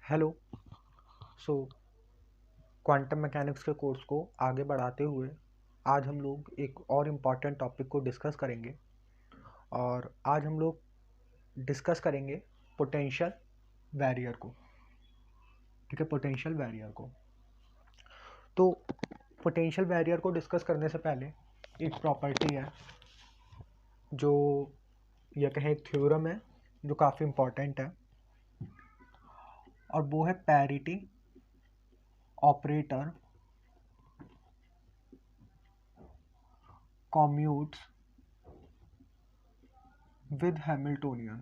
Hello. सो quantum mechanics के course को आगे बढ़ाते हुए आज हम लोग एक और इम्पॉर्टेंट टॉपिक को डिस्कस करेंगे और आज हम लोग डिस्कस करेंगे पोटेंशियल बैरियर को। ठीक है, पोटेंशियल बैरियर को। तो पोटेंशियल बैरियर को डिस्कस करने से पहले एक प्रॉपर्टी है जो यह कहें एक थ्योरम है जो काफ़ी इम्पॉर्टेंट है और वो है parity operator commutes with Hamiltonian।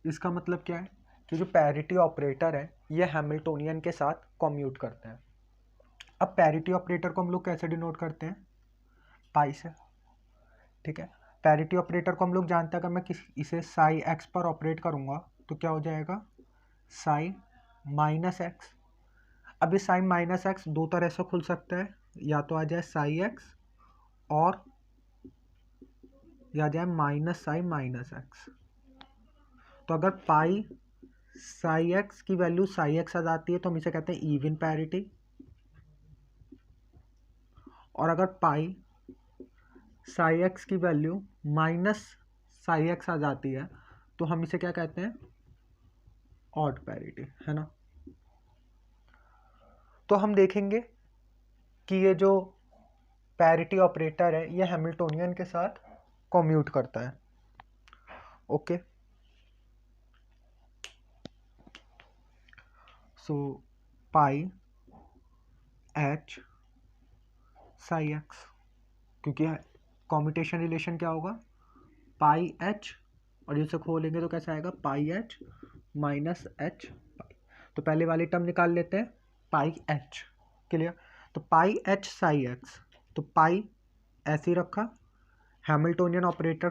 इसका मतलब क्या है कि जो पैरिटी ऑपरेटर है ये हैमिल्टोनियन के साथ कम्यूट करते हैं। अब पैरिटी ऑपरेटर को हम लोग कैसे डिनोट करते हैं? पाई से। ठीक है, पैरिटी ऑपरेटर को हम लोग जानते हैं, अगर मैं इसे साई एक्स पर ऑपरेट करूंगा तो क्या हो जाएगा? Sai minus x. अब ये साइन माइनस एक्स दो तरह से खुल सकता है, या तो आ जाए साई एक्स और या आ जाए माइनस साई माइनस एक्स। तो अगर पाई साई एक्स की वैल्यू साई एक्स आ जाती है तो हम इसे कहते हैं इवन पैरिटी, और अगर पाई साई एक्स की वैल्यू माइनस साई एक्स आ जाती है तो हम इसे क्या कहते हैं? ऑड पैरिटी, है ना। तो हम देखेंगे कि ये जो पैरिटी ऑपरेटर है ये हैमिल्टोनियन के साथ कम्यूट करता है। ओके, सो पाई एच साई एक्स, क्योंकि कॉम्यूटेशन रिलेशन क्या होगा? पाई एच, और इसे खोलेंगे तो कैसा आएगा? पाई एच माइनस एच पाई। तो पहले वाली टर्म निकाल लेते हैं, पाई एच। क्लियर? तो पाई एच साई एक्स, तो पाई ऐसे ही रखा, हैमिल्टोनियन ऑपरेटर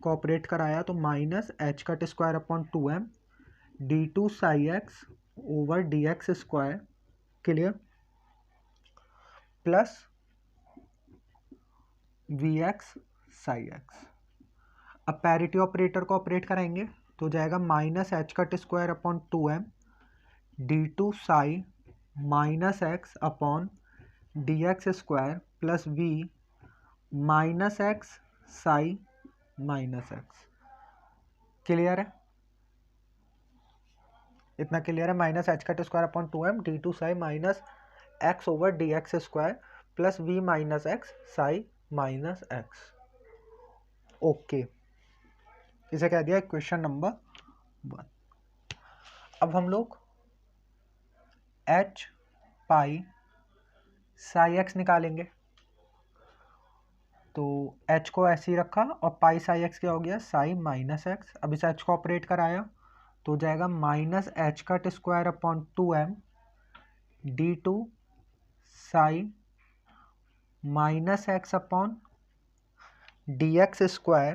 को ऑपरेट कराया तो minus h cut square upon 2m d two psi x over d x square. Clear? Plus v x psi x. अब पैरिटी ऑपरेटर को ऑपरेट कराएंगे तो जाएगा minus h cut square upon 2m d two psi minus x upon d x square plus v minus x psi minus x. Clear है? इतना clear है? Minus h cut square upon 2m d two psi minus x over d x square plus v minus x psi minus x. Okay, इसे कह दिया equation number 1। अब हम लोग H पाई Sai x निकालेंगे, तो एच को ऐसे ही रखा और पाई साई एक्स क्या हो गया? Psi minus x. अब इस एच को ऑपरेट कराया तो जाएगा minus h cut square upon 2m d two psi minus x upon d x square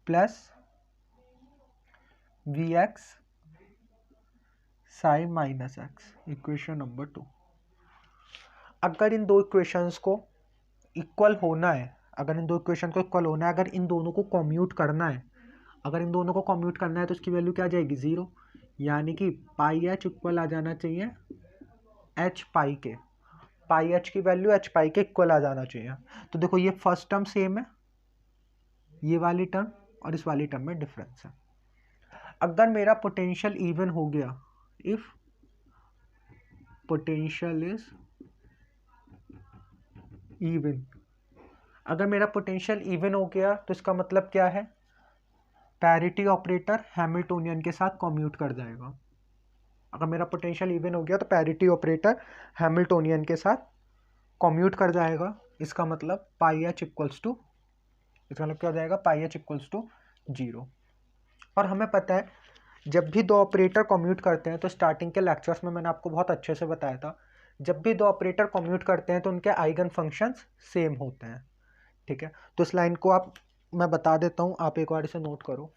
plus v x psi minus x. Equation number 2। अगर इन दो इक्वेशंस को इक्वल होना है, अगर इन दो इक्वेशन को इक्वल होना है, अगर इन दोनों को कम्यूट करना है, अगर इन दोनों को कम्यूट करना है तो इसकी वैल्यू क्या आ जाएगी? 0। यानी कि पाई एच इक्वल आ जाना चाहिए एच पाई के। पाई एच की वैल्यू एच पाई के इक्वल आ जाना चाहिए। तो देखो ये फर्स्ट टर्म सेम है, ये वाली टर्म और इस वाली टर्म में डिफरेंस है। अगर मेरा पोटेंशियल इवन हो गया, इफ पोटेंशियल इज इवन, अगर मेरा पोटेंशियल इवन हो गया तो इसका मतलब क्या है? पैरिटी ऑपरेटर हैमिल्टोनियन के साथ कम्यूट कर जाएगा। अगर मेरा पोटेंशियल इवन हो गया तो पैरिटी ऑपरेटर हैमिल्टोनियन के साथ कम्यूट कर जाएगा। इसका मतलब पाई एच इक्वल्स टू, इसका मतलब क्या हो जाएगा? पाई एच इक्वल्स टू 0। और हमें पता है जब भी दो ऑपरेटर कम्यूट करते हैं, तो स्टार्टिंग के लेक्चर्स में मैंने आपको बहुत अच्छे से बताया था, जब भी दो ऑपरेटर कम्यूट करते हैं तो उनके आइगन फंक्शंस सेम होते हैं। ठीक है, तो इस लाइन को मैं बता देता हूँ, आप एक बार इसे नोट करो।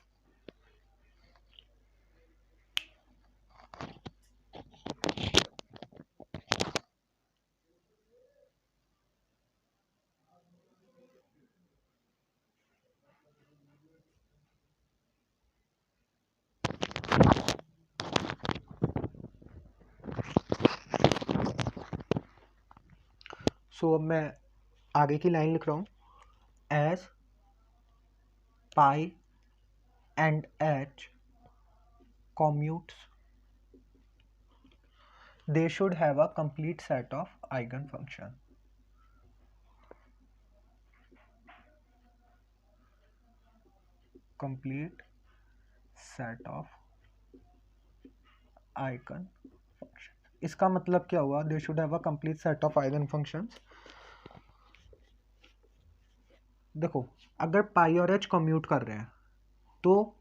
सो अब मैं आगे की लाइन लिख रहा हूँ, as pi and h commutes they should have a complete set of eigenfunction. Complete set of eigenfunctions. इसका मतलब क्या हुआ? They should have a complete set of eigenfunctions. देखो, अगर पाई और एच कम्यूट कर रहे हैं तो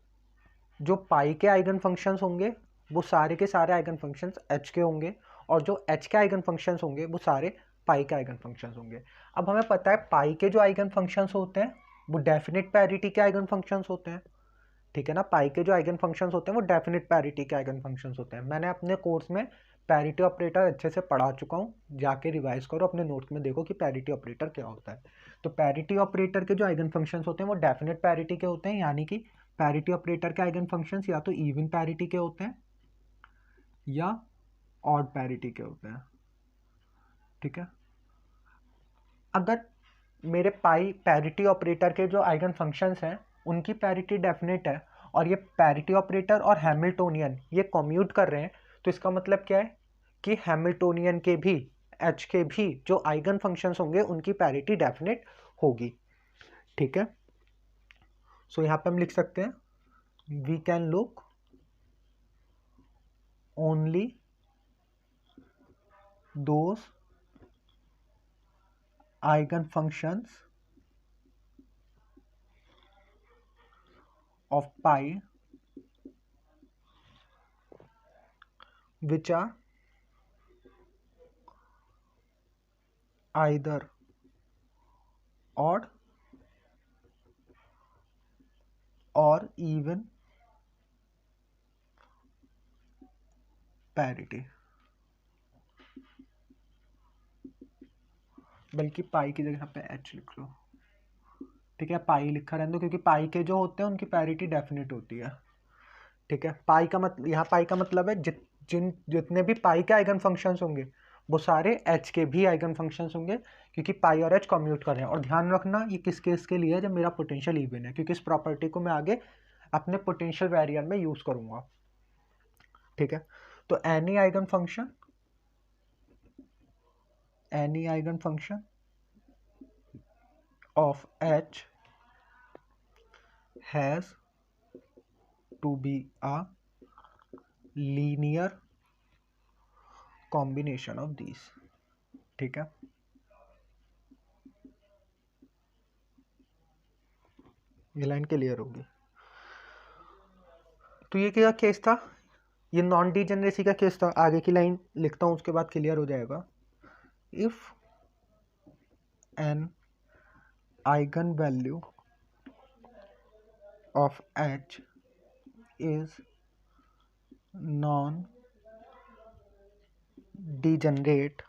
जो पाई के आइगन फंक्शंस होंगे वो सारे के सारे आइगन फंक्शंस एच के होंगे, और जो एच के आइगन फंक्शंस होंगे वो सारे पाई के आइगन फंक्शंस होंगे। अब हमें पता है पाई के जो आइगन फंक्शंस होते हैं वो डेफिनेट पैरिटी के आइगन फंक्शंस होते हैं, ठीक है ना। पाई के जो आइगन फंक्शंस होते हैं वो डेफिनेट पैरिटी के आइगन फंक्शंस होते हैं। मैंने अपने कोर्स में पैरिटी ऑपरेटर अच्छे से पढ़ा चुका हूँ, जाके रिवाइज करो, अपने नोट्स में देखो कि पैरिटी ऑपरेटर क्या होता है। तो पैरिटी ऑपरेटर के जो आइगन फंक्शंस होते हैं वो डेफिनेट पैरिटी के होते हैं, यानी कि पैरिटी ऑपरेटर के आइगन फंक्शंस या तो इवन पैरिटी के होते हैं या ऑड पैरिटी के होते हैं, ठीक है। अगर मेरे पाई पैरिटी ऑपरेटर के जो आइगन फंक्शंस हैं उनकी पैरिटी डेफिनेट है और ये पैरिटी ऑपरेटर और हैमिल्टोनियन ये कम्यूट कर रहे हैं, तो इसका मतलब क्या है कि हैमिल्टोनियन के भी एच के भी जो आइगन फंक्शंस होंगे उनकी पैरिटी डेफिनेट होगी, ठीक है। सो यहाँ पे हम लिख सकते हैं we can look only those eigen functions of pi which are either odd or even parity, बल्कि पाई की जगह पे एच लिख लो, ठीक है। पाई लिखा रहने दो क्योंकि पाई के जो होते हैं उनकी पैरिटी डेफिनेट होती है, ठीक है। पाई का मतलब यहाँ पाई का मतलब है जितने भी पाई के आइगन फंक्शंस होंगे वो सारे एच के भी आइगन फंक्शंस होंगे, क्योंकि पाई और एच कम्यूट कर रहे हैं। और ध्यान रखना ये किस केस के लिए है, जब मेरा पोटेंशियल इवन है, क्योंकि इस प्रॉपर्टी को मैं आगे अपने पोटेंशियल वेरियर में यूज करूंगा, ठीक है। तो any eigen function of H has to be a linear combination of these, ठीक है। ये लाइन क्लियर होगी। तो ये क्या केस था, ये नॉन डिजेनरेसी का केस था। आगे की लाइन लिखता हूं उसके बाद क्लियर हो जाएगा। If an eigen value of H is non-degenerate,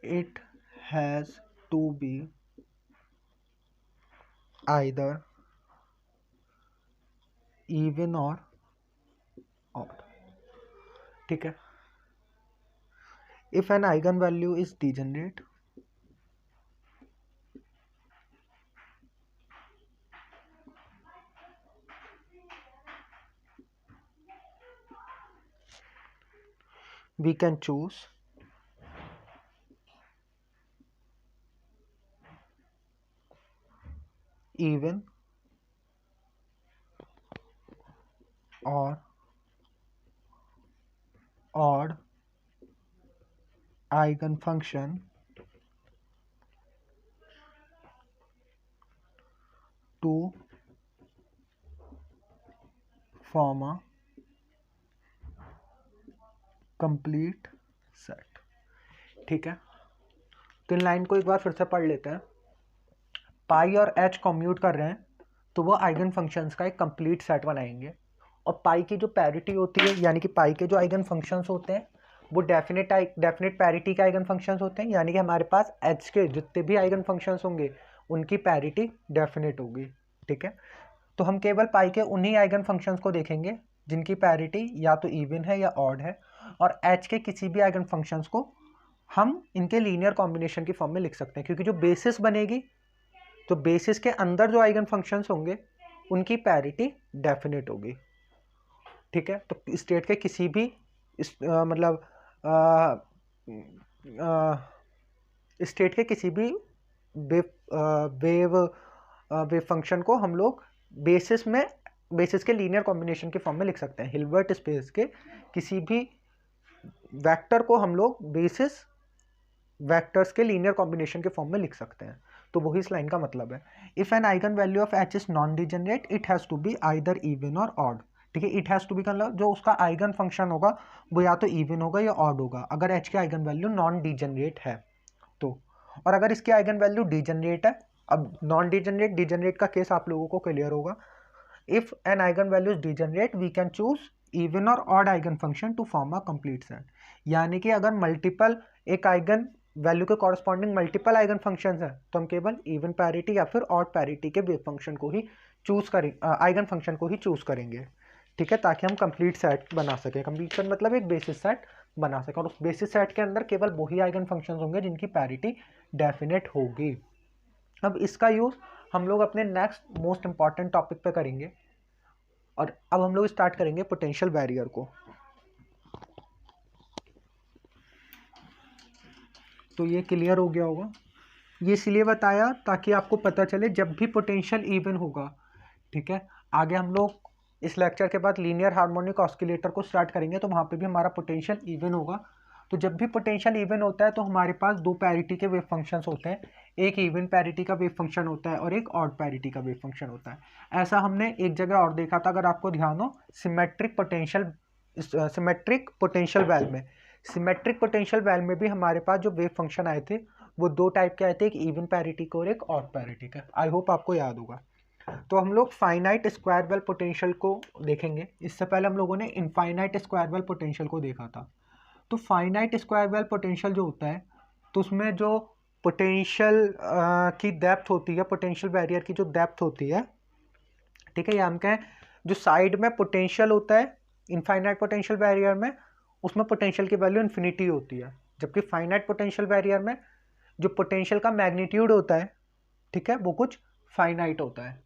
it has to be either even or odd, ठीक है। If an eigenvalue is degenerate, we can choose even or odd eigenfunction to form a complete set, ठीक है। तो in line को एक बार फिर से पढ़ लेते हैं। पाई और एच कम्यूट कर रहे हैं तो वो आइगन फंक्शंस का एक कंप्लीट सेट बनाएंगे, और पाई की जो पैरिटी होती है यानी कि पाई के जो आइगन फंक्शंस होते हैं वो डेफिनेट पैरिटी के आइगन फंक्शंस होते हैं, यानी कि हमारे पास एच के जितने भी आइगन फंक्शंस होंगे उनकी पैरिटी डेफिनेट होगी, ठीक है। तो हम केवल पाई के उन्हीं आइगन फंक्शंस को देखेंगे जिनकी पैरिटी या तो इवन है या ऑड है, और एच के किसी भी आइगन फंक्शंस को हम इनके लीनियर कॉम्बिनेशन की फॉर्म में लिख सकते हैं, क्योंकि जो बेसिस बनेगी तो बेसिस के अंदर जो आइगन फंक्शंस होंगे उनकी पैरिटी डेफिनेट होगी। ठीक है, तो स्टेट के किसी भी मतलब स्टेट के किसी भी वेव फंक्शन को हम लोग बेसिस के लीनियर कॉम्बिनेशन के फॉर्म में लिख सकते हैं। हिल्बर्ट स्पेस के किसी भी वेक्टर को हम लोग बेसिस वेक्टर्स के लीनियर कॉम्बिनेशन के फॉर्म में लिख सकते हैं। तो वही इस लाइन का मतलब है। If an eigen value of h is non degenerate it has to be either even or odd. ठीक है, इट हैज़ टू बी का मतलब जो उसका आइगन फंक्शन होगा वो या तो इवन होगा या ऑड होगा, अगर एच के आइगन वैल्यू नॉन डिजेनरेट है तो। और अगर इसकी आइगन वैल्यू डिजेनरेट है, अब नॉन डिजेनरेट का केस आप लोगों को क्लियर होगा। If an eigen value is degenerate we can choose even or odd eigen function to form a complete set. यानी कि अगर मल्टीपल एक आइगन वैल्यू के कॉरस्पॉन्डिंग मल्टीपल आइगन फंक्शंस हैं तो हम केवल इवन पैरिटी या फिर ऑड पैरिटी के वेव फंक्शन को ही चूज करेंगे, आइगन फंक्शन को ही चूज करेंगे। ठीक है, ताकि हम कंप्लीट सेट बना सकें। कंप्लीट सेट मतलब एक बेसिस सेट बना सकें, और उस बेसिस सेट के अंदर केवल वही आइगन फंक्शंस होंगे जिनकी पैरिटी डेफिनेट होगी। अब इसका यूज हम लोग अपने नेक्स्ट मोस्ट इंपॉर्टेंट टॉपिक पे करेंगे, और अब हम लोग स्टार्ट करेंगे पोटेंशियल बैरियर को। तो ये क्लियर हो गया होगा। ये इसलिए बताया ताकि आपको पता चले जब भी पोटेंशियल इवन होगा। ठीक है, आगे हम लोग इस लेक्चर के बाद लीनियर हार्मोनिक ऑस्किलेटर को स्टार्ट करेंगे, तो वहाँ पे भी हमारा पोटेंशियल इवन होगा। तो जब भी पोटेंशियल इवन होता है तो हमारे पास दो पैरिटी के वेव फंक्शंस होते हैं, एक इवन पैरिटी का वेव फंक्शन होता है और एक ऑड पैरिटी का वेव फंक्शन होता है। ऐसा हमने एक जगह और देखा था, अगर आपको ध्यान हो, सिमेट्रिक पोटेंशियल वेल में। सिमेट्रिक पोटेंशियल वेल में भी हमारे पास जो वेव फंक्शन आए थे वो दो टाइप के आए थे, एक इवन पैरिटी का और एक ऑड पैरिटी का। आई होप आपको याद होगा। तो हम लोग फाइनाइट स्क्वायर वेल पोटेंशियल को देखेंगे। इससे पहले हम लोगों ने इनफाइनाइट स्क्वायर वेल पोटेंशियल को देखा था। तो फाइनाइट स्क्वायर वेल पोटेंशियल जो होता है, तो उसमें जो पोटेंशियल की डेप्थ होती है, पोटेंशियल बैरियर की जो डेप्थ होती है, ठीक है, ये हम कहें जो साइड में पोटेंशियल होता है इनफाइनाइट पोटेंशियल बैरियर में, उसमें पोटेंशियल की वैल्यू इन्फिनिटी होती है। जबकि फाइनाइट पोटेंशियल बैरियर में जो पोटेंशियल का मैग्नीट्यूड होता है, ठीक है, वो कुछ फाइनाइट होता है।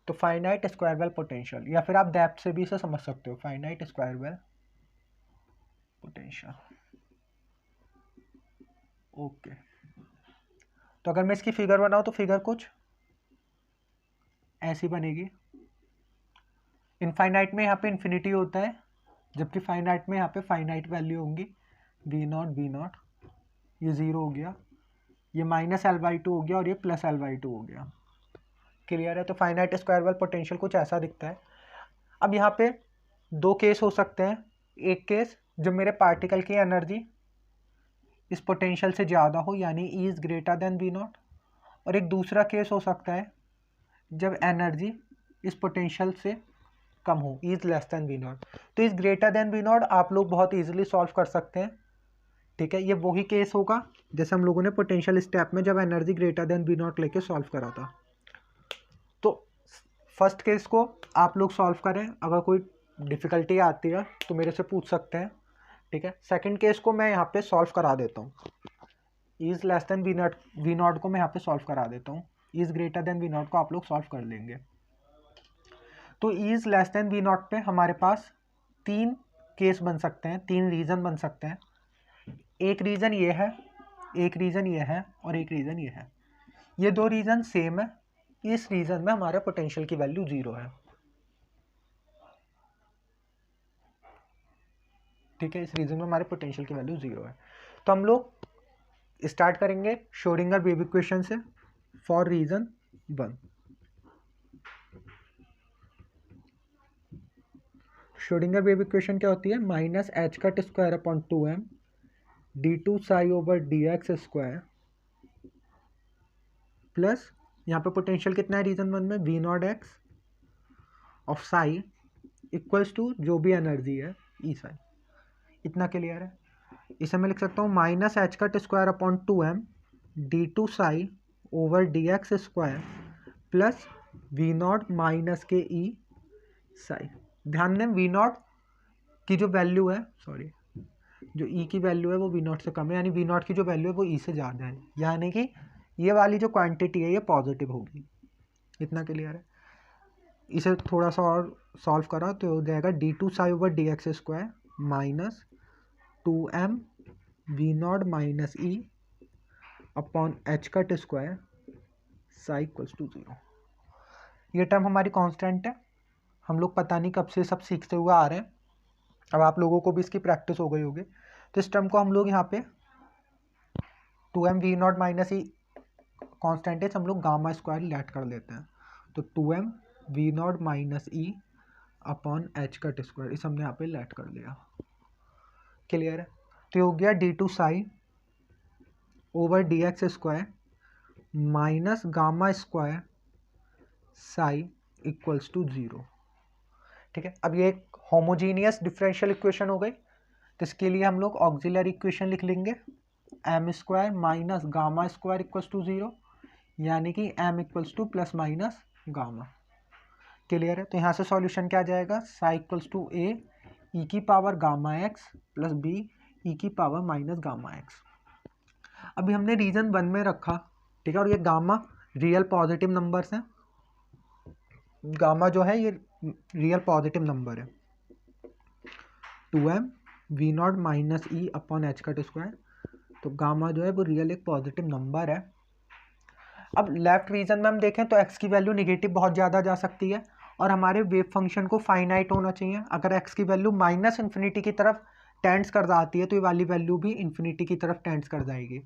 तो फाइनाइट स्क्वायर वेल पोटेंशियल, या फिर आप डेप्थ से भी इसे समझ सकते हो, finite square well potential. Okay, तो अगर मैं इसकी फिगर बनाऊं तो फिगर कुछ ऐसी बनेगी। इनफाइनाइट में यहाँ पे इन्फिनिटी होता है, जबकि फाइनाइट में यहाँ पे फाइनाइट वैल्यू होंगी v0 ये 0 हो गया, ये -L/2 हो गया और ये +L/2 हो गया। क्लियर है। तो फाइनाइट स्क्वायर वेल पोटेंशियल कुछ ऐसा दिखता है। अब यहाँ पे दो केस हो सकते हैं। एक केस जब मेरे पार्टिकल की एनर्जी इस पोटेंशियल से ज़्यादा हो, यानी E is greater than V0, और एक दूसरा केस हो सकता है जब एनर्जी इस पोटेंशियल से कम हो, E is less than V0। तो इस ग्रेटर देन V0 आप लोग बहुत ईजिली सॉल्व कर सकते हैं। ठीक है, ये वही केस होगा जैसे हम लोगों ने पोटेंशियल स्टेप में जब एनर्जी ग्रेटर देन V0 लेके सॉल्व करा था। तो फर्स्ट केस को आप लोग सॉल्व करें, अगर कोई डिफ़िकल्टी आती है तो मेरे से पूछ सकते हैं। ठीक है, सेकंड केस को मैं यहाँ पे सॉल्व करा देता हूँ। इज़ लेस देन V0 को मैं यहाँ पे सॉल्व करा देता हूँ, इज़ ग्रेटर देन V0 को आप लोग सॉल्व कर लेंगे। तो इज़ लेस देन V0 पे हमारे पास तीन केस बन सकते हैं, तीन रीज़न बन सकते हैं। एक रीज़न ये है, एक रीज़न ये है और एक रीज़न ये है। ये दो रीज़न सेम है। इस रीज़न में हमारे पोटेंशियल की वैल्यू 0 है। ठीक है, इस रीज़न में हमारे पोटेंशियल की वैल्यू 0 है। तो हम लोग स्टार्ट करेंगे श्रोडिंगर वेव इक्वेशन से for reason 1। Schrodinger wave equation क्या होती है? -h⁻² d2ψ/dx² प्लस यहाँ पे पोटेंशियल कितना है रीजन 1 में, V0x of Sai equals to जो भी एनर्जी है ई साई। इतना क्लियर है। इसे मैं लिख सकता हूँ -h⁻² d2ψ/dx² plus V0 minus के ई साई। ध्यान दें V0 की जो वैल्यू है, जो ई की वैल्यू है वो वी नॉट से कम है, यानी वी नॉट की जो वैल्यू है वो ई से ज़्यादा है, यानी कि ये वाली जो क्वांटिटी है ये पॉजिटिव होगी। इतना क्लियर है। इसे थोड़ा सा और सॉल्व करा तो हो जाएगा d2 - minus 2m v not minus e upon h cut square psi equals to 0। ये टर्म हमारी कांस्टेंट है, हम लोग पता नहीं कब से सब सीखते हुए आ रहे हैं, अब आप लोगों को भी इसकी प्रैक्टिस हो गई होगी। तो इस टर्म को हम लोग यहाँ पे 2m v not minus e constant है, हम लोग गामा स्क्वायर लेट कर लेते हैं। तो 2m v not minus e upon h cut square, इस हमने यहाँ पे लेट कर लिया। क्लियर है। तो हो गया d2 psi over dx square minus gamma square psi equals to 0। ठीक है, अब ये एक होमोजीनियस डिफरेंशियल इक्वेशन हो गई, तो इसके लिए हम लोग ऑक्सिलरी इक्वेशन लिख लेंगे m square minus gamma square equals to 0, यानी कि m equals to plus minus gamma. Clear है। तो यहाँ से सॉल्यूशन क्या आ जाएगा, psi equals to a e की power gamma x plus b e की पावर माइनस गामा x। अभी हमने रीजन 1 में रखा, ठीक है, और ये गामा रियल पॉजिटिव नंबर्स हैं, गामा जो है ये रियल पॉजिटिव नंबर है। 2m v not minus e upon h cut square, तो गामा जो है वो रियल एक पॉजिटिव नंबर है। अब लेफ्ट रीजन में हम देखें तो x की वैल्यू निगेटिव बहुत ज़्यादा जा सकती है और हमारे वेव फंक्शन को फाइनाइट होना चाहिए। अगर x की वैल्यू माइनस इन्फिनिटी की तरफ टेंड्स कर जाती है तो ये वाली वैल्यू भी इन्फिनिटी की तरफ टेंड्स कर जाएगी,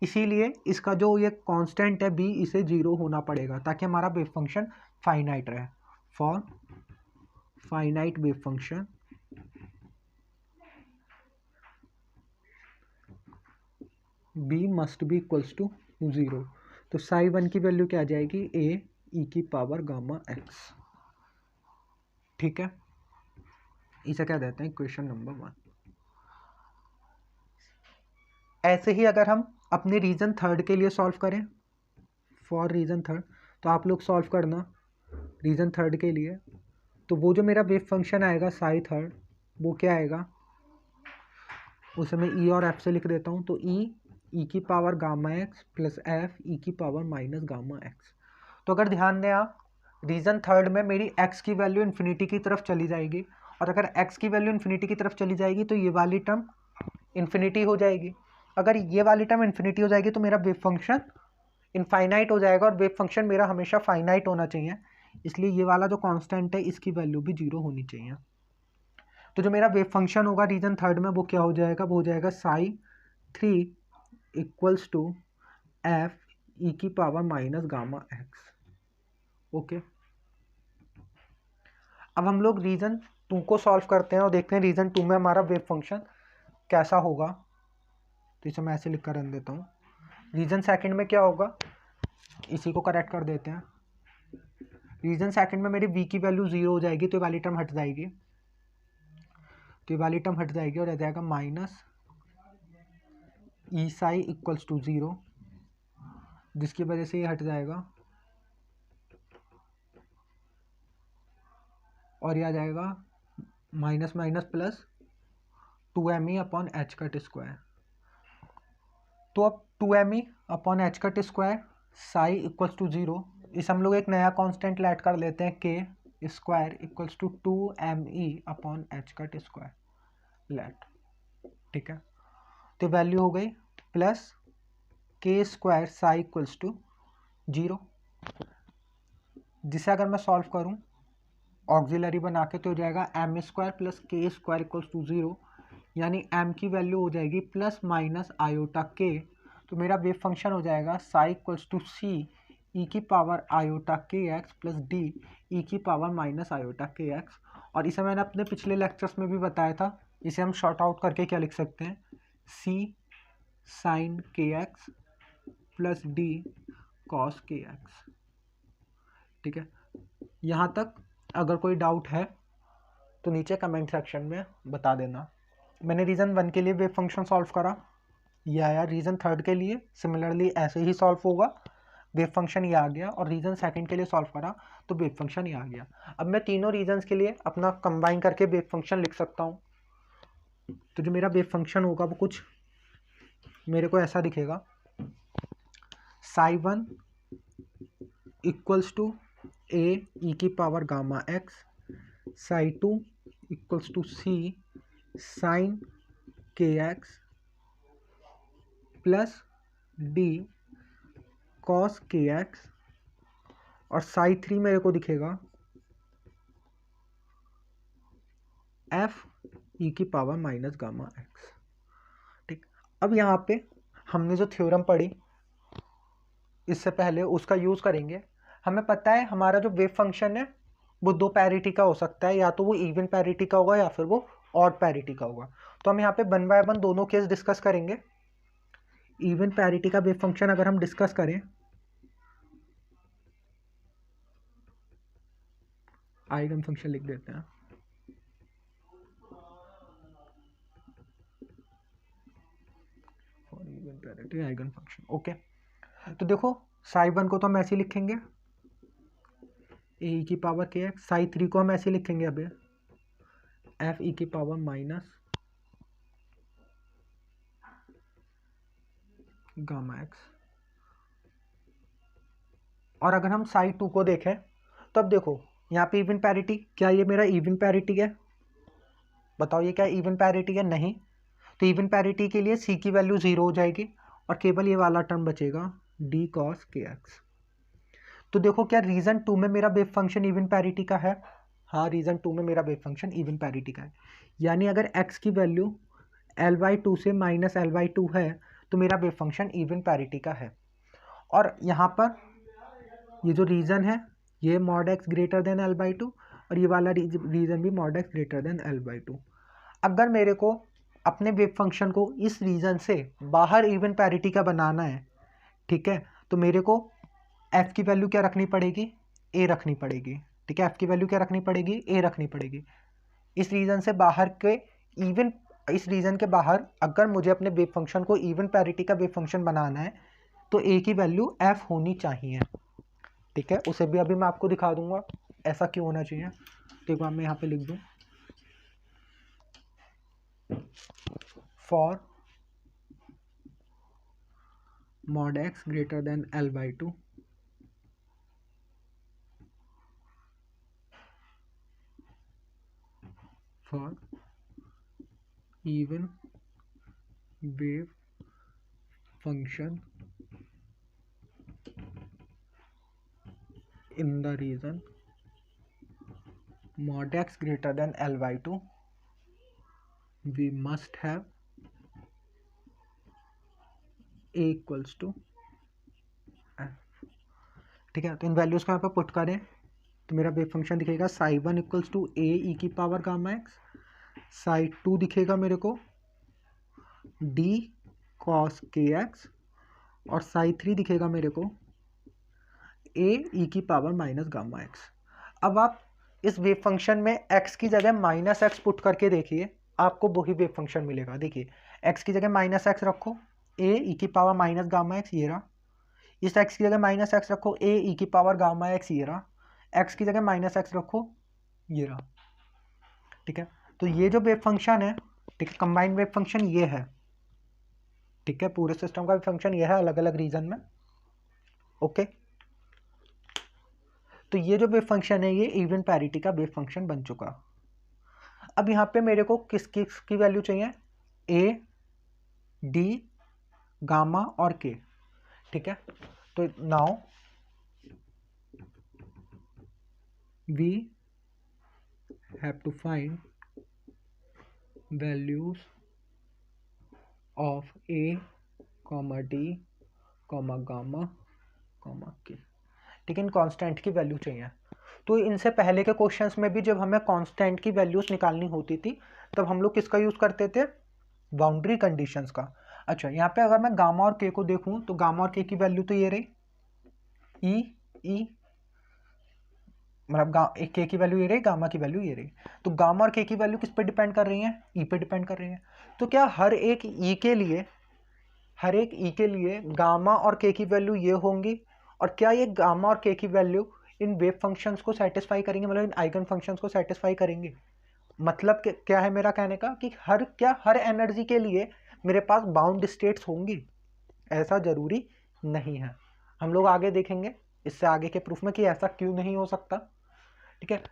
इसीलिए इसका जो ये कांस्टेंट है b इसे 0 होना पड़ेगा ताकि हमारा वेव फंक्शन फाइनाइट रहे। For finite wave function b must be equals to 0। तो साई 1 की वैल्यू क्या आ जाएगी, a ई की पावर गामा x। ठीक है, इसे क्या देते हैं इक्वेशन नंबर 1। ऐसे ही अगर हम अपने रीजन थर्ड के लिए सॉल्व करें, फॉर रीजन थर्ड, तो आप लोग सॉल्व करना रीजन थर्ड के लिए, तो वो जो मेरा वेव फंक्शन आएगा साई थर्ड वो क्या आएगा, उसे मैं ई और एफ से लिख देता हूँ। तो ई की power gamma x plus F E की पावर माइनस गामा एक्स। तो अगर ध्यान दें आप, रीजन थर्ड में मेरी एक्स की वैल्यू इन्फिनिटी की तरफ चली जाएगी, और अगर एक्स की वैल्यू इन्फिनिटी की तरफ चली जाएगी तो ये वाली टर्म इन्फिनिटी हो जाएगी। अगर ये वाली टर्म इन्फिनिटी हो जाएगी तो मेरा वेव फंक्शन इनफाइनाइट हो जाएगा, और वेव फंक्शन मेरा हमेशा फाइनाइट होना चाहिए, इसलिए ये वाला जो कांस्टेंट है इसकी वैल्यू भी 0 होनी चाहिए। तो जो मेरा वेव फंक्शन होगा रीजन थर्ड में वो क्या हो जाएगा, वो हो जाएगा psi 3 equals to F E की power minus gamma x. Okay, अब हम लोग रीजन 2 को सॉल्व करते हैं और देखते हैं रीजन 2 में हमारा वेव फंक्शन कैसा होगा। तो इसे मैं ऐसे लिख कर रख देता हूँ। रीजन सेकंड में क्या होगा, इसी को करेक्ट कर देते हैं। रीजन सेकंड में मेरी v की वैल्यू 0 हो जाएगी, तो ये वाली टर्म हट जाएगी, तो ये वाली टर्म हट जाएगी और रह जाएगा minus e psi equals to 0, जिसकी वजह से ये हट जाएगा और ये आ जाएगा minus minus plus 2m upon h cut square. तो अब 2m upon h cut square psi equals to 0, इस हम लोग एक नया कांस्टेंट ऐड कर लेते हैं k square equals to 2me upon h cut square let. ठीक है, तो वैल्यू हो गई plus k square psi equals to 0, जिसे अगर मैं सॉल्व करूं ऑक्सिलरी बना के तो हो जाएगा M square plus K square equals to 0, यानी m की वैल्यू हो जाएगी प्लस माइनस आयोटा k। तो मेरा वेव फंक्शन हो जाएगा साई इक्वल्स टू सी ई की पावर आयोटा के एक्स प्लस डी ई की पावर माइनस आयोटा के एक्स। और इसे मैंने अपने पिछले लेक्चर्स में भी बताया था, इसे हम शॉर्ट आउट करके क्या लिख सकते हैं, सी साइन के x plus D cos k x. ठीक है, यहाँ तक अगर कोई डाउट है तो नीचे कमेंट सेक्शन में बता देना। मैंने रीज़न 1 के लिए वेव फंक्शन सॉल्व करा, ये आया। रीज़न थर्ड के लिए सिमिलरली ऐसे ही सॉल्व होगा, वेव फंक्शन ये आ गया, और रीज़न सेकंड के लिए सॉल्व करा तो वेव फंक्शन ये आ गया। अब मैं तीनों रीजन्स के लिए अपना कंबाइन करके वेव फंक्शन लिख सकता हूँ। तो जो मेरा वेव फंक्शन होगा वो कुछ मेरे को ऐसा दिखेगा, psi1 equals to a e की power gamma x, psi2 equals to c sine kx plus d cos kx, और psi3 मेरे को दिखेगा f e की पावर माइनस गामा x। ठीक, अब यहाँ पे हमने जो थ्योरम पढ़ी इससे पहले उसका यूज़ करेंगे। हमें पता है हमारा जो वेव फंक्शन है वो दो पैरिटी का हो सकता है, या तो वो इवन पैरिटी का होगा या फिर वो ऑड पैरिटी का होगा। तो हम यहाँ पे 1 बाय 1 दोनों केस डिस्कस करेंगे। इवन पैरिटी का वेव फंक्शन अगर हम डिस्कस करें, आइगन फंक्शन लिख देते हैं। Even parity eigen function, okay. तो देखो psi1 को तो हम ऐसे लिखेंगे ए की पावर के एक्स, psi3 को हम ऐसे लिखेंगे अभी एफ ई की पावर माइनस गामा एक्स। और अगर हम psi2 को देखें तो अब देखो यहाँ पे इवन पैरिटी, क्या ये मेरा इवन पैरिटी है? बताओ ये क्या इवन पैरिटी है? नहीं। तो इवन पैरिटी के लिए c की वैल्यू 0 हो जाएगी और केवल ये वाला टर्म बचेगा d cos kx। तो देखो क्या रीजन 2 में मेरा वेव फंक्शन इवन पैरिटी का है? हाँ, रीजन 2 में मेरा वेव फंक्शन इवन पैरिटी का है। यानी अगर x की वैल्यू l/2 से माइनस l/2 है तो मेरा वेव फंक्शन इवन पैरिटी का है। और यहाँ पर ये जो रीजन है ये mod x greater than l/2 और ये वाला रीजन भी mod x greater than l/2। अगर मेरे को अपने वेव फंक्शन को इस रीजन से बाहर इवन पैरिटी का बनाना है, ठीक है, तो मेरे को f की वैल्यू क्या रखनी पड़ेगी? a रखनी पड़ेगी। ठीक है, f की वैल्यू क्या रखनी पड़ेगी? a रखनी पड़ेगी। इस रीजन से बाहर के इवन, इस रीजन के बाहर अगर मुझे अपने वेव फंक्शन को इवन पैरिटी का वेव फंक्शन बनाना है तो a की वैल्यू f होनी चाहिए। ठीक है, उसे भी अभी मैं आपको दिखा दूंगा ऐसा क्यों होना चाहिए। तो एक बार मैं यहाँ पे लिख दूं, for mod x greater than l/2 for even wave function in the region mod x greater than l/2 we must have a equals to f। ठीक है, तो इन वैल्यूज को यहाँ पे पुट करें तो मेरा वेव फंक्शन दिखेगा psi1 equals to a e की पावर गामा x, psi2 दिखेगा मेरे को d cos kx और psi3 दिखेगा मेरे को a e की पावर माइनस गामा x। अब आप इस वेव फंक्शन में x की जगह माइनस एक्स पुट करके देखिए, आपको वही वेव फंक्शन मिलेगा। देखिए x की जगह माइनस एक्स रखो, a e की पावर माइनस गामा x ये रहा। इस x की जगह माइनस एक्स रखो, a e की पावर गामा x ये रहा। x की जगह माइनस एक्स रखो, ये रहा। ठीक है, तो ये जो वेव फंक्शन है, ठीक है, कंबाइंड वेव फंक्शन ये है। ठीक है, पूरे सिस्टम का वेव फंक्शन ये है अलग अलग रीजन में। ओके, तो ये जो वेव फंक्शन है ये इवन पैरिटी का वेव फंक्शन बन चुका। अब यहाँ पे मेरे को किस की वैल्यू चाहिए? a, d, गामा और k। ठीक है, तो now we have to find values of a, d, gamma, k। ठीक है, इन कांस्टेंट की वैल्यू चाहिए। तो इनसे पहले के क्वेश्चंस में भी जब हमें कांस्टेंट की वैल्यूज निकालनी होती थी तब हम लोग किसका यूज़ करते थे? बाउंड्री कंडीशंस का। अच्छा, यहाँ पे अगर मैं गामा और के को देखूँ तो गामा और के की वैल्यू तो ये रही ई, मतलब के की वैल्यू ये रही, गामा की वैल्यू ये रही। तो गामा और के की वैल्यू किस पे डिपेंड कर रही है? ई पे डिपेंड कर रही है। तो क्या हर एक ई के लिए गामा और के की वैल्यू ये होंगी? और क्या ये गामा और के की वैल्यू इन वेव फंक्शंस को सेटिस्फाई करेंगे, मतलब इन आइगन फंक्शंस को सेटिस्फाई करेंगे? मतलब क्या है मेरा कहने का कि हर एनर्जी के लिए मेरे पास बाउंड स्टेट्स होंगी, ऐसा जरूरी नहीं है। हम लोग आगे देखेंगे इससे आगे के प्रूफ में कि ऐसा क्यों नहीं हो सकता। ठीक है,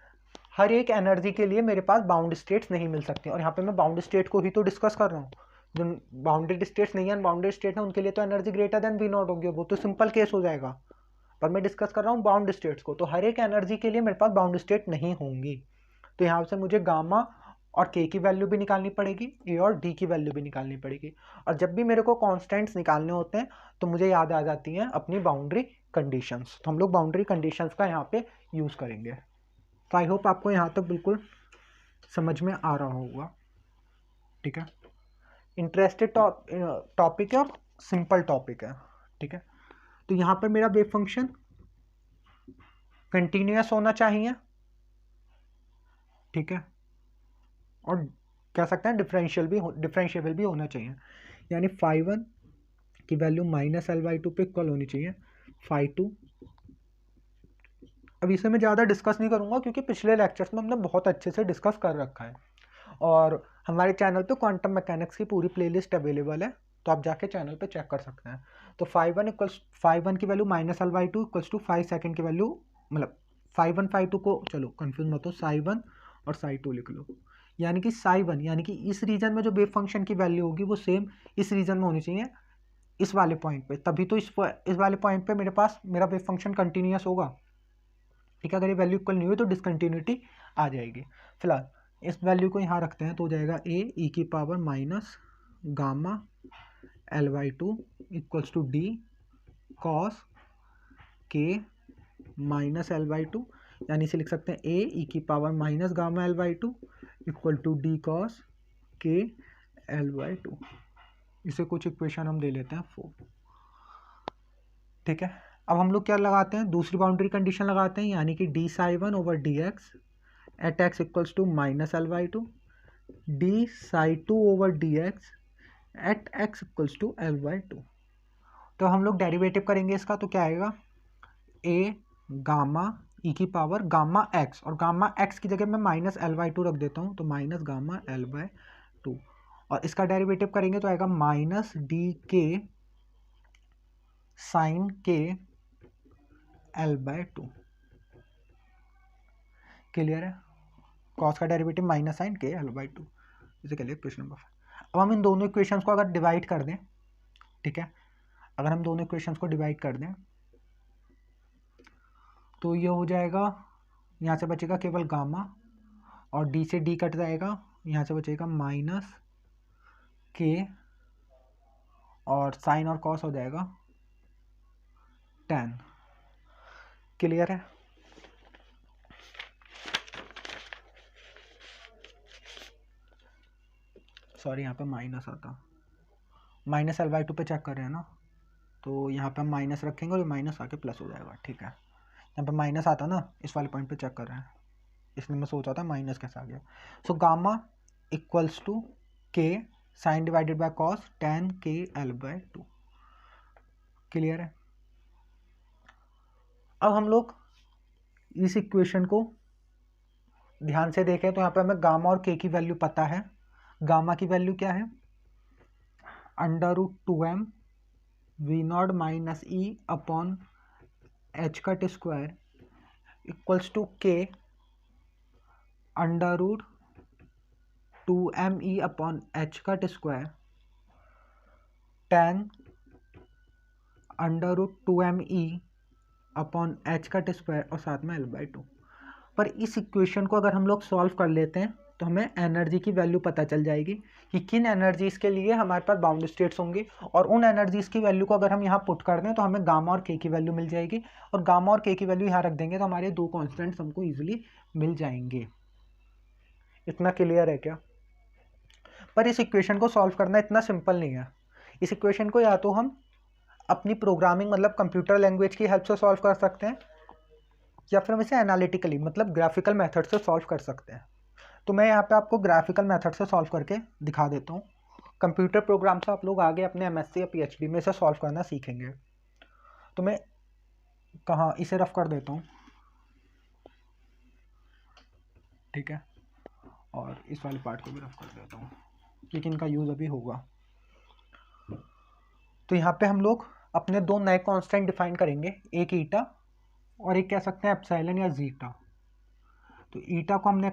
हर एक एनर्जी के लिए मेरे पास बाउंड स्टेट्स नहीं मिल सकती, और यहाँ पे मैं बाउंड स्टेट को ही तो डिस्कस कर रहा हूँ। जो बाउंडेड स्टेट्स नहीं है, अनबाउंडेड स्टेट है, उनके लिए तो energy greater than v not होगी, वो तो सिंपल केस हो जाएगा। पर मैं डिस्कस कर रहा हूँ बाउंड स्टेट्स को, तो हर एक एनर्जी के लिए मेरे पास बाउंड स्टेट नहीं होंगी। तो यहाँ से मुझे गामा और के की वैल्यू भी निकालनी पड़ेगी, ए और डी की वैल्यू भी निकालनी पड़ेगी। और जब भी मेरे को कॉन्स्टेंट्स निकालने होते हैं तो मुझे याद आ जाती हैं अपनी बाउंड्री कंडीशंस, तो हम लोग बाउंड्री कंडीशंस का यहाँ पे यूज़ करेंगे। तो आई होप आपको यहाँ तक बिल्कुल समझ में आ रहा होगा। ठीक है, इंटरेस्टेड टॉपिक है और सिंपल टॉपिक है। ठीक है, तो यहाँ पर मेरा वेव फंक्शन कंटिन्यूअस होना चाहिए। ठीक है, और कह सकते हैं डिफरेंशिएबल भी होना चाहिए, यानी φ1 की वैल्यू -L/2 पे इक्वल होनी चाहिए φ2। अब इसे मैं ज़्यादा डिस्कस नहीं करूँगा क्योंकि पिछले लेक्चर्स में हमने बहुत अच्छे से डिस्कस कर रखा है, और हमारे चैनल पे क्वांटम मैकेनिक्स की पूरी प्लेलिस्ट अवेलेबल है, तो आप जाके चैनल पे चेक कर सकते हैं। तो φ1 की वैल्यू -L/2 इक्वल्स टू φ2 की वैल्यू, मतलब φ1 φ2 को चलो कंफ्यूज मत हो, ψ1 और ψ2 लिख लो, यानी कि ψ1 यानी कि इस रीजन में जो वेव फंक्शन की वैल्यू होगी वो सेम इस रीजन में होनी चाहिए, इस वाले पॉइंट पे, तभी तो इस वाले पॉइंट पे मेरे पास मेरा वेव फंक्शन कंटिन्यूअस होगा। ठीक है, अगर ये वैल्यू इक्वल नहीं हुई तो डिसकंटिन्यूटी आ जाएगी। फिलहाल इस वैल्यू को यहाँ रखते हैं, तो हो जाएगा a e⁻ gamma L/2 equals to d cos k -L/2, यानी इसे लिख सकते हैं a e⁻ gamma L/2 equal to d cos k L/2। इसे कुछ इक्वेशन हम दे लेते हैं 4। ठीक है, अब हम लोग क्या लगाते हैं, दूसरी बाउंड्री कंडीशन लगाते हैं, यानी कि d ψ1 over dx at x equals to -L/2, d ψ2 over dx at x equals to L/2। तो हम लोग डेरिवेटिव करेंगे इसका, तो क्या आएगा, a गामा e⁻गामा x, और गामा x की जगह मैं -L/2 रख देता हूँ, तो -गामा L/2, और इसका डेरिवेटिव करेंगे तो आएगा -dk sin k L/2। Clear है, कॉस का डेरिवेटिव माइनस साइन के L/2, इसे कह लिया इक्वेशन नंबर 5। अब हम इन दोनों इक्वेशंस को अगर डिवाइड कर दें, ठीक है, अगर हम दोनों इक्वेशंस को डिवाइड कर दें तो ये हो जाएगा, यहाँ से बचेगा केवल गामा, और डी से डी कट जाएगा, यहाँ से बचेगा माइनस के, और साइन और कॉस हो जाएगा tan। क्लियर है, सॉरी यहाँ पे माइनस आता, -L/2 पे चेक कर रहे हैं ना, तो यहाँ पे हम माइनस रखेंगे और ये माइनस आके प्लस हो जाएगा। ठीक है, यहाँ पे माइनस आता ना, इस वाले पॉइंट पे चेक कर रहे हैं, इसलिए मैं सोचा था माइनस कैसे आ गया। So gamma equals to k sine divided by cos tan k L/2। Clear है, अब हम लोग इस इक्वेशन को ध्यान से देखें तो यहाँ पे हमें गामा और के की वैल्यू पता है। गामा की वैल्यू क्या है, √2m v0 minus e upon h cut square equals to k √2me upon h cut square tan √2me upon h cut square और साथ में L/2। पर इस इक्वेशन को अगर हम लोग सॉल्व कर लेते हैं तो हमें एनर्जी की वैल्यू पता चल जाएगी कि किन एनर्जीज के लिए हमारे पास बाउंड स्टेट्स होंगी, और उन एनर्जीज की वैल्यू को अगर हम यहाँ पुट कर दें तो हमें गामा और के की वैल्यू मिल जाएगी, और गामा और के की वैल्यू यहाँ रख देंगे तो हमारे दो कॉन्स्टेंट्स हमको ईजिली मिल जाएंगे। इतना क्लियर है क्या? पर इस इक्वेशन को सॉल्व करना इतना सिंपल नहीं है। इस इक्वेशन को या तो हम अपनी प्रोग्रामिंग मतलब कंप्यूटर लैंग्वेज की हेल्प से सॉल्व कर सकते हैं, या फिर हम इसे एनालिटिकली मतलब ग्राफिकल मेथड से सॉल्व कर सकते हैं। तो मैं यहाँ पे आपको ग्राफिकल मेथड से सॉल्व करके दिखा देता हूँ। कंप्यूटर प्रोग्राम से आप लोग आगे अपने एमएससी या पीएचडी में इसे सॉल्व करना सीखेंगे। तो मैं कहाँ इसे रफ कर देता हूँ, ठीक है, और इस वाले पार्ट को भी रफ कर देता हूँ क्योंकि इनका यूज़ अभी होगा। तो यहाँ पे हम लोग अपने दो नए कांस्टेंट डिफाइन करेंगे, एक ईटा और एक कह सकते हैं एप्सिलॉन या जीटा। तो ईटा को हमने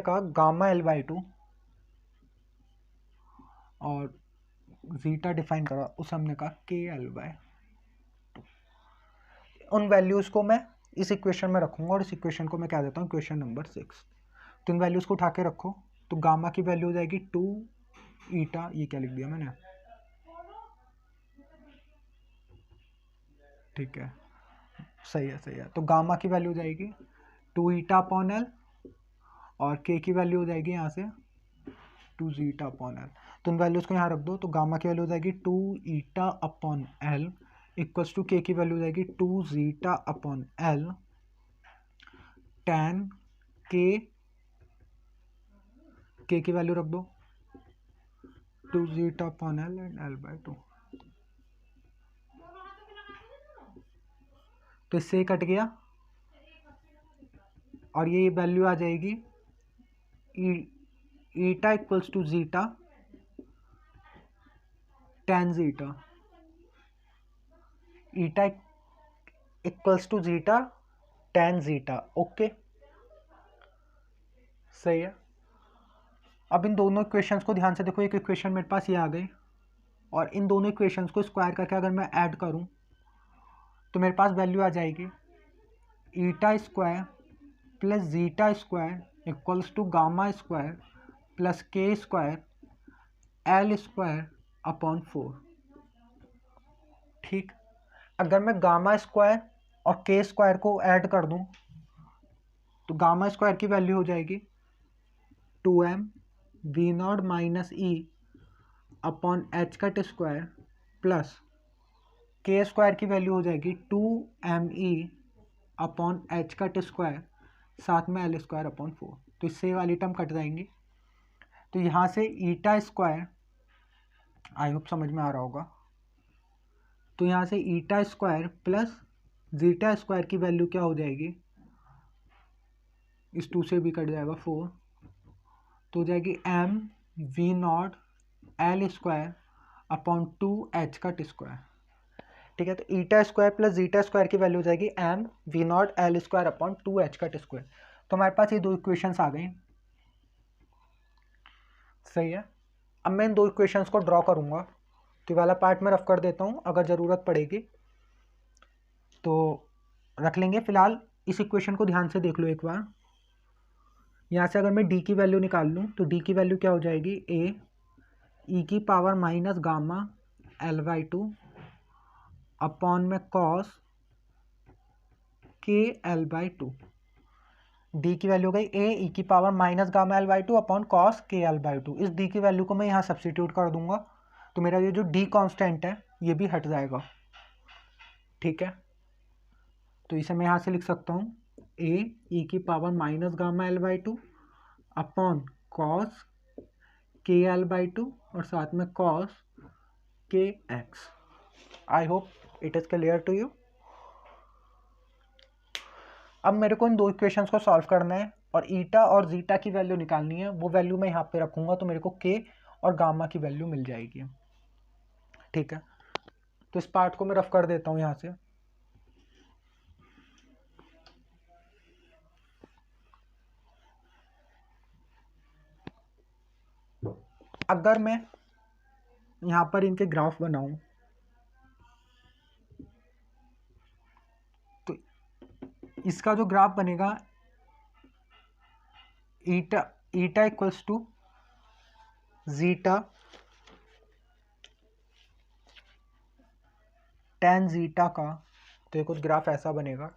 कहा गामा L/2 और जीटा डिफाइन करा उसे हमने कहा KL/2। उन वैल्यूज़ को मैं इस इक्वेशन में रखूंगा और इस इक्वेशन को मैं क्या देता हूँ इक्वेशन नंबर 6। तो इन वैल्यूज़ को उठा के रखो, तो गामा की वैल्यू हो जाएगी 2 ईटा, ये क्या लिख दिया मैंने, ठीक है, सही है। तो गामा की वैल्यू हो जाएगी 2 ईटा अपॉन एल और के की वैल्यू हो जाएगी यहाँ से 2 जीटा अपॉन एल। तो इन वैल्यूज़ को यहाँ रख दो, तो गामा की वैल्यू हो जाएगी 2 eta upon l equals to k की वैल्यू हो जाएगी 2 जीटा अपॉन एल टैन के की वैल्यू रख दो 2 zeta upon L and L/2। तो इससे कट गया और ये वैल्यू आ जाएगी eta equals to zeta tan zeta, eta equals to zeta tan zeta. Okay, सही है। अब इन दोनों इक्वेशंस को ध्यान से देखो, एक इक्वेशन मेरे पास ये आ गई और इन दोनों इक्वेशंस को स्क्वायर करके अगर मैं ऐड करूं तो मेरे पास वैल्यू आ जाएगी eta square plus zeta square equals to gamma square plus K square L square upon 4। ठीक, अगर मैं गामा स्क्वायर और के स्क्वायर को ऐड कर दूं तो गामा स्क्वायर की वैल्यू हो जाएगी 2m v0 minus e upon h cut square plus K square की वैल्यू हो जाएगी 2me upon h cut square साथ में एल स्क्वायर अपॉन 4। तो इससे वाली टर्म कट जाएंगी। तो यहाँ से ईटा स्क्वायर, आई होप समझ में आ रहा होगा, तो यहाँ से ईटा स्क्वायर प्लस जीटा स्क्वायर की वैल्यू क्या हो जाएगी, इस 2 से भी कट जाएगा 4, तो हो जाएगी m v0 L square upon 2 h cut square. ठीक है, तो ईटा स्क्वायर प्लस जीटा स्क्वायर की वैल्यू हो जाएगी m v0 L square upon 2 h cut square. तो हमारे पास ये दो इक्वेशंस आ गई, सही है। अब मैं इन दो इक्वेशंस को ड्रॉ करूंगा, तो वाला पार्ट में रफ कर देता हूँ, अगर ज़रूरत पड़ेगी तो रख लेंगे। फिलहाल इस इक्वेशन को ध्यान से देख लो एक बार। यहाँ से अगर मैं d की वैल्यू निकाल लूँ तो d की वैल्यू क्या हो जाएगी, a e की power minus gamma L/2 upon में कॉस के L/2। d की वैल्यू हो गई a e की power minus gamma L/2 upon cos k L/2। इस d की वैल्यू को मैं यहाँ सब्स्टिट्यूट कर दूंगा, तो मेरा ये जो d कांस्टेंट है ये भी हट जाएगा। ठीक है, तो इसे मैं यहाँ से लिख सकता हूँ a e की power minus gamma L/2 upon cos k L/2 और साथ में cos k x. I hope it is clear to you. अब मेरे को इन दो इक्वेशंस को सॉल्व करना है और ईटा और जीटा की वैल्यू निकालनी है। वो वैल्यू मैं यहाँ पे रखूँगा तो मेरे को के और गामा की वैल्यू मिल जाएगी। ठीक है, तो इस पार्ट को मैं रफ कर देता हूँ यहाँ से। अगर मैं यहाँ पर इनके ग्राफ बनाऊं तो इसका जो ग्राफ बनेगा eta equals to zeta tan zeta का, तो ये कुछ ग्राफ ऐसा बनेगा।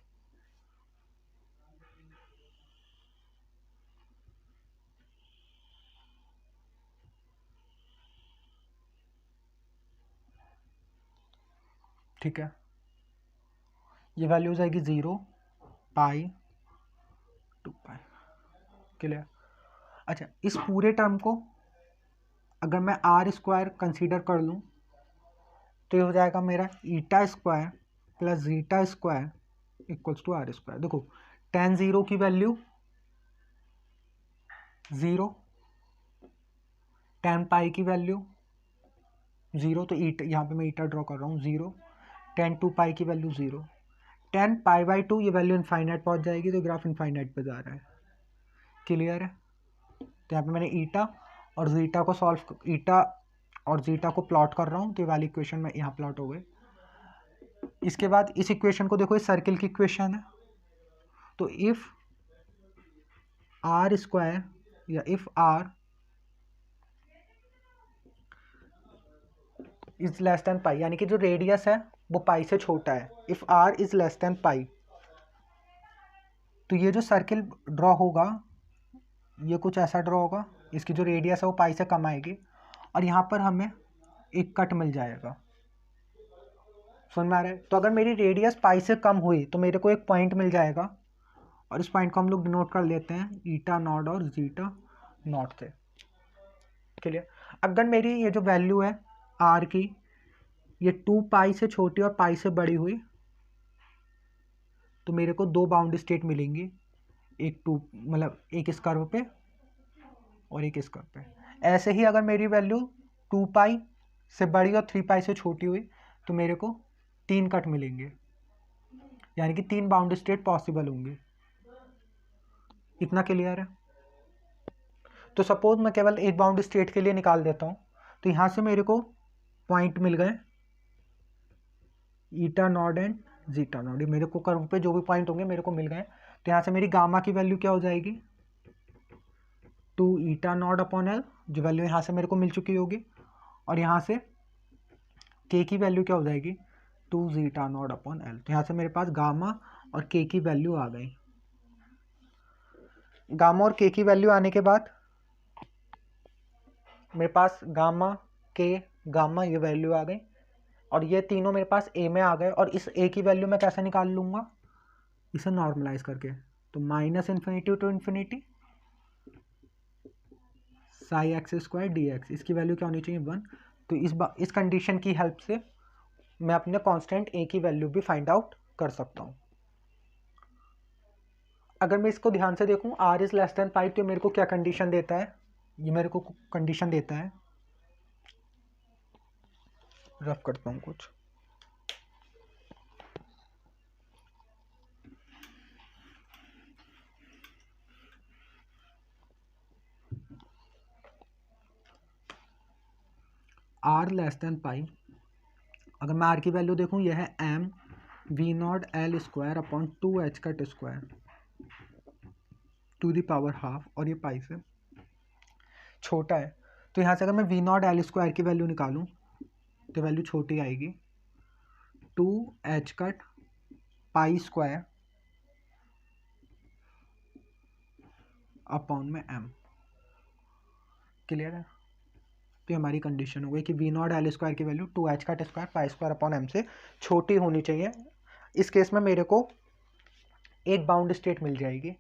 ठीक है, ये वैल्यू जाएगी 0 पाई 2 पाई। क्लियर। अच्छा, इस पूरे टर्म को अगर मैं आर स्क्वायर कंसीडर कर लूँ तो ये हो जाएगा मेरा eta square plus zeta square equals to R square. देखो tan 0 की वैल्यू 0, tan पाई की वैल्यू 0, तो ईटा यहाँ पे मैं ईटा ड्रॉ कर रहा हूँ 0, tan 2 पाई की वैल्यू 0, tan पाई बाई 2 ये वैल्यू इनफाइनाइट पहुँच जाएगी, तो ग्राफ इनफाइनाइट पे जा रहा है। क्लियर है? तो यहाँ पे मैंने ईटा और जीटा को ईटा और जीटा को प्लॉट कर रहा हूँ, तो ये वाली इक्वेशन में यहाँ प्लॉट हो गए। इसके बाद इस इक्वेशन को देखो, इस सर्किल की इक्वेशन है, तो इफ आर स्क्वायर या if R is less than pi, यानी कि जो रेडियस है वो पाई से छोटा है, if R is less than pi, तो ये जो सर्किल ड्रॉ होगा ये कुछ ऐसा ड्रॉ होगा, इसकी जो रेडियस है वो पाई से कम आएगी, और यहाँ पर हमें एक कट मिल जाएगा। सुन में आ रहा है? तो अगर मेरी रेडियस पाई से कम हुई तो मेरे को एक पॉइंट मिल जाएगा, और इस पॉइंट को हम लोग डिनोट कर लेते हैं ईटा नॉट और जीटा नॉट से। क्लियर? अगर मेरी ये जो वैल्यू है आर की ये 2 पाई से छोटी और पाई से बड़ी हुई तो मेरे को दो बाउंड स्टेट मिलेंगी, एक एक इस कर्व पे और एक इस कर्व पे। ऐसे ही अगर मेरी वैल्यू 2 पाई से बड़ी और 3 पाई से छोटी हुई तो मेरे को 3 कट मिलेंगे, यानी कि 3 बाउंड स्टेट पॉसिबल होंगे। इतना क्लियर है? तो सपोज मैं केवल एक बाउंड स्टेट के लिए निकाल देता हूँ, तो यहाँ से मेरे को पॉइंट मिल गए ईटा नॉट एंड जीटा नॉट, मेरे को कर्व पे जो भी पॉइंट होंगे मेरे को मिल गए। तो यहाँ से मेरी गामा की वैल्यू क्या हो जाएगी 2 ईटा नॉट अपॉन एल, जो वैल्यू यहाँ से मेरे को मिल चुकी होगी, और यहाँ से के की वैल्यू क्या हो जाएगी 2 जीटा नॉट अपॉन एल। तो यहाँ से मेरे पास गामा और के की वैल्यू आ गई। गामा और के की वैल्यू आने के बाद मेरे पास गामा के गामा ये वैल्यू आ गई, और ये तीनों मेरे पास ए में आ गए, और इस ए की वैल्यू मैं कैसे निकाल लूँगा, इसे नॉर्मलाइज करके, तो minus infinity to infinity psi x square d x, इसकी वैल्यू क्या होनी चाहिए 1। तो इस कंडीशन की हेल्प से मैं अपने कांस्टेंट ए की वैल्यू भी फाइंड आउट कर सकता हूँ। अगर मैं इसको ध्यान से देखूँ are is less than pi, तो मेरे को क्या कंडीशन देता है, ये मेरे को कंडीशन देता है, रफ करता हूँ कुछ, आर लेस देन पाई, अगर मैं आर की वैल्यू देखूँ यह है m v not l square upon 2 h cut square to the power half, और ये पाई से छोटा है। तो यहाँ से अगर मैं वी नॉट एल स्क्वायर की वैल्यू निकालूँ तो वैल्यू छोटी आएगी 2 h cut pi square upon में एम। क्लियर है? तो हमारी कंडीशन हो गई कि वी नॉट एल स्क्वायर की value 2 h cut square pi square upon m से छोटी होनी चाहिए। इस केस में मेरे को एक बाउंड स्टेट मिल जाएगी,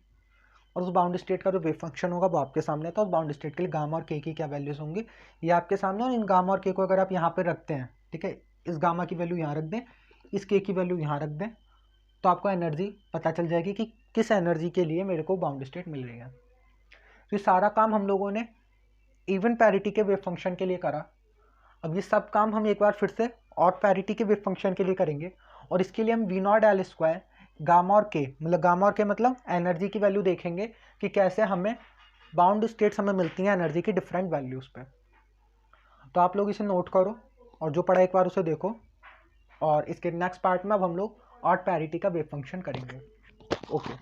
और उस बाउंड स्टेट का जो वेव फंक्शन होगा वो आपके सामने था। उस बाउंड स्टेट के लिए गामा और के की क्या वैल्यूज होंगी ये आपके सामने, और इन गामा और के को अगर आप यहाँ पे रखते हैं, ठीक है, इस गामा की वैल्यू यहाँ रख दें, इस के की वैल्यू यहाँ रख दें, तो आपको एनर्जी पता चल जाएगी कि किस एनर्जी के लिए मेरे को बाउंड स्टेट मिल रही है। तो ये सारा काम हम लोगों ने इवन पैरिटी के वेव फंक्शन के लिए करा। अब ये सब काम हम एक बार फिर से ऑड पैरिटी के वेव फंक्शन के लिए करेंगे, और इसके लिए हम v not l square gamma और के मतलब एनर्जी की वैल्यू देखेंगे कि कैसे हमें बाउंड स्टेट्स हमें मिलती हैं एनर्जी की डिफरेंट वैल्यूज़ पे। तो आप लोग इसे नोट करो और जो पढ़ा एक बार उसे देखो, और इसके नेक्स्ट पार्ट में अब हम लोग ऑड पैरिटी का वेव फंक्शन करेंगे। ओके।